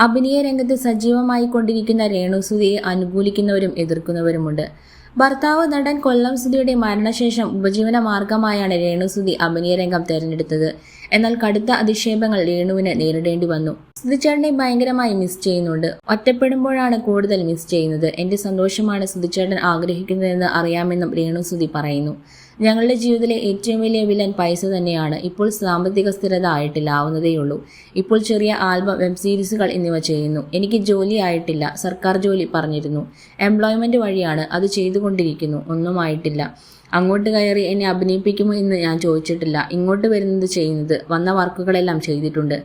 അഭിനയ രംഗത്ത് സജീവമായി കൊണ്ടിരിക്കുന്ന രേണുസുധിയെ അനുകൂലിക്കുന്നവരും എതിർക്കുന്നവരുമുണ്ട്. ഭർത്താവ് നടൻ കൊല്ലം സുധിയുടെ മരണശേഷം ഉപജീവന മാർഗമായാണ് രേണുസുധി അഭിനയരംഗം തെരഞ്ഞെടുത്തത്. എന്നാൽ കടുത്ത അധിക്ഷേപങ്ങൾ രേണുവിന് നേരിടേണ്ടി വന്നു. സുധിച്ചേട്ടനെ ഭയങ്കരമായി മിസ് ചെയ്യുന്നുണ്ട്. ഒറ്റപ്പെടുമ്പോഴാണ് കൂടുതൽ മിസ് ചെയ്യുന്നത്. എന്റെ സന്തോഷമാണ് സുധിച്ചേട്ടൻ ആഗ്രഹിക്കുന്നതെന്ന് അറിയാമെന്നും രേണുസുധി പറയുന്നു. ഞങ്ങളുടെ ജീവിതത്തിലെ ഏറ്റവും വലിയ വില്ലൻ പൈസ തന്നെയാണ്. ഇപ്പോൾ സാമ്പത്തിക സ്ഥിരത ആയിട്ടില്ല, ആവുന്നതേയുള്ളൂ. ഇപ്പോൾ ചെറിയ ആൽബം, വെബ് സീരീസുകൾ എന്നിവ ചെയ്യുന്നു. എനിക്ക് ജോലി ആയിട്ടില്ല. സർക്കാർ ജോലി പറഞ്ഞിരുന്നു. എംപ്ലോയ്മെന്റ് വഴിയാണ് അത് ചെയ്തുകൊണ്ടിരിക്കുന്നു. ഒന്നും ആയിട്ടില്ല. അങ്ങോട്ട് കയറി എന്നെ അഭിനയിപ്പിക്കുമോ എന്ന് ഞാൻ ചോദിച്ചിട്ടില്ല. ഇങ്ങോട്ട് വരുന്നത് ചെയ്യുന്നത്, വന്ന വർക്കുകളെല്ലാം ചെയ്തിട്ടുണ്ട്.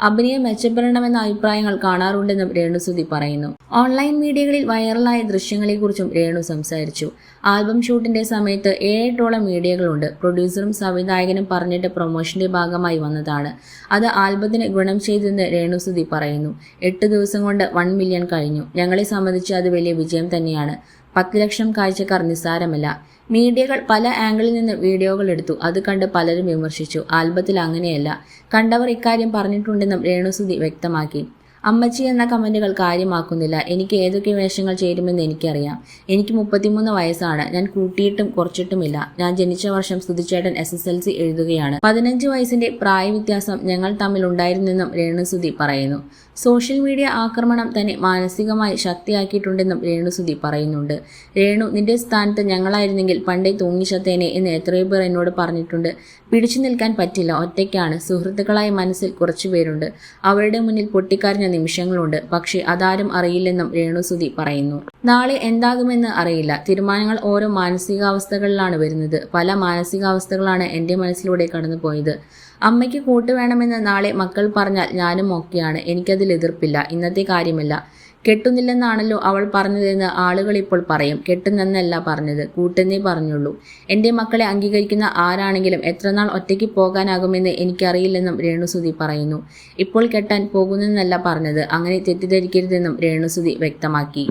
അഭിനയം മെച്ചപ്പെടണമെന്ന അഭിപ്രായങ്ങൾ കാണാറുണ്ടെന്നും രേണുസുധി പറയുന്നു. ഓൺലൈൻ മീഡിയകളിൽ വൈറലായ ദൃശ്യങ്ങളെക്കുറിച്ചും രേണു സംസാരിച്ചു. ആൽബം ഷൂട്ടിന്റെ സമയത്ത് 7-8ഓളം മീഡിയകളുണ്ട്. പ്രൊഡ്യൂസറും സംവിധായകനും പറഞ്ഞിട്ട് പ്രൊമോഷന്റെ ഭാഗമായി വന്നതാണ്. അത് ആൽബത്തിന് ഗുണം ചെയ്തെന്ന് രേണുസുധി പറയുന്നു. 8 ദിവസം കൊണ്ട് 1 മില്യൺ കഴിഞ്ഞു. ഞങ്ങളെ സംബന്ധിച്ച് അത് വലിയ വിജയം തന്നെയാണ്. 10 ലക്ഷം കാഴ്ചക്കാർ നിസ്സാരമല്ല. മീഡിയകൾ പല ആംഗിളിൽ നിന്ന് വീഡിയോകൾ എടുത്തു. അത് കണ്ട് പലരും വിമർശിച്ചു. ആൽബത്തിൽ അങ്ങനെയല്ല. കണ്ടവർ ഇക്കാര്യം പറഞ്ഞിട്ടുണ്ടെന്നും രേണുസുധി വ്യക്തമാക്കി. അമ്മച്ചി എന്ന കമന്റുകൾ കാര്യമാക്കുന്നില്ല. എനിക്ക് ഏതൊക്കെ വേഷങ്ങൾ ചേരുമെന്ന് എനിക്കറിയാം. എനിക്ക് 33 വയസ്സാണ്. ഞാൻ കൂട്ടിയിട്ടും കുറച്ചിട്ടുമില്ല. ഞാൻ ജനിച്ച വർഷം സുധിച്ചേട്ടൻ SSLC എഴുതുകയാണ്. 15 വയസ്സിന്റെ പ്രായവ്യത്യാസം ഞങ്ങൾ തമ്മിൽ ഉണ്ടായിരുന്നെന്നും രേണുസുധി പറയുന്നു. സോഷ്യൽ മീഡിയ ആക്രമണം തന്നെ മാനസികമായി ശക്തിയാക്കിയിട്ടുണ്ടെന്നും രേണുസുധി പറയുന്നുണ്ട്. രേണു, നിന്റെ സ്ഥാനത്ത് ഞങ്ങളായിരുന്നെങ്കിൽ പണ്ടേ തൂങ്ങിച്ചത്തേനെ എന്ന് എത്രയോ പേർ എന്നോട് പറഞ്ഞിട്ടുണ്ട്. പിടിച്ചു നിൽക്കാൻ പറ്റില്ല. ഒറ്റയ്ക്കാണ്. സുഹൃത്തുക്കളായ മനസ്സിൽ കുറച്ചുപേരുണ്ട്. അവരുടെ മുന്നിൽ പൊട്ടിക്കരഞ്ഞ നിമിഷങ്ങളുണ്ട്. പക്ഷേ അതാരും അറിയില്ലെന്നും രേണുസുധി പറയുന്നു. നാളെ എന്താകുമെന്ന് അറിയില്ല. തീരുമാനങ്ങൾ ഓരോ മാനസികാവസ്ഥകളിലാണ് വരുന്നത്. പല മാനസികാവസ്ഥകളാണ് എൻ്റെ മനസ്സിലൂടെ കടന്നുപോയത്. അമ്മയ്ക്ക് കൂട്ട് വേണമെന്ന് നാളെ മക്കൾ പറഞ്ഞാൽ ഞാനും ഓക്കെയാണ്. എനിക്കതിൽ എതിർപ്പില്ല. ഇന്നത്തെ കാര്യമല്ല. കെട്ടുന്നില്ലെന്നാണല്ലോ അവൾ പറഞ്ഞതെന്ന് ആളുകൾ ഇപ്പോൾ പറയും. കെട്ടുന്നെന്നല്ല പറഞ്ഞത്, കൂട്ടെന്നേ പറഞ്ഞുള്ളൂ. എൻ്റെ മക്കളെ അംഗീകരിക്കുന്ന ആരാണെങ്കിലും എത്രനാൾ ഒറ്റയ്ക്ക് പോകാനാകുമെന്ന് എനിക്കറിയില്ലെന്നും രേണുസുധി പറയുന്നു. ഇപ്പോൾ കെട്ടാൻ പോകുന്നെന്നല്ല പറഞ്ഞത്. അങ്ങനെ തെറ്റിദ്ധരിക്കരുതെന്നും രേണുസുധി വ്യക്തമാക്കി.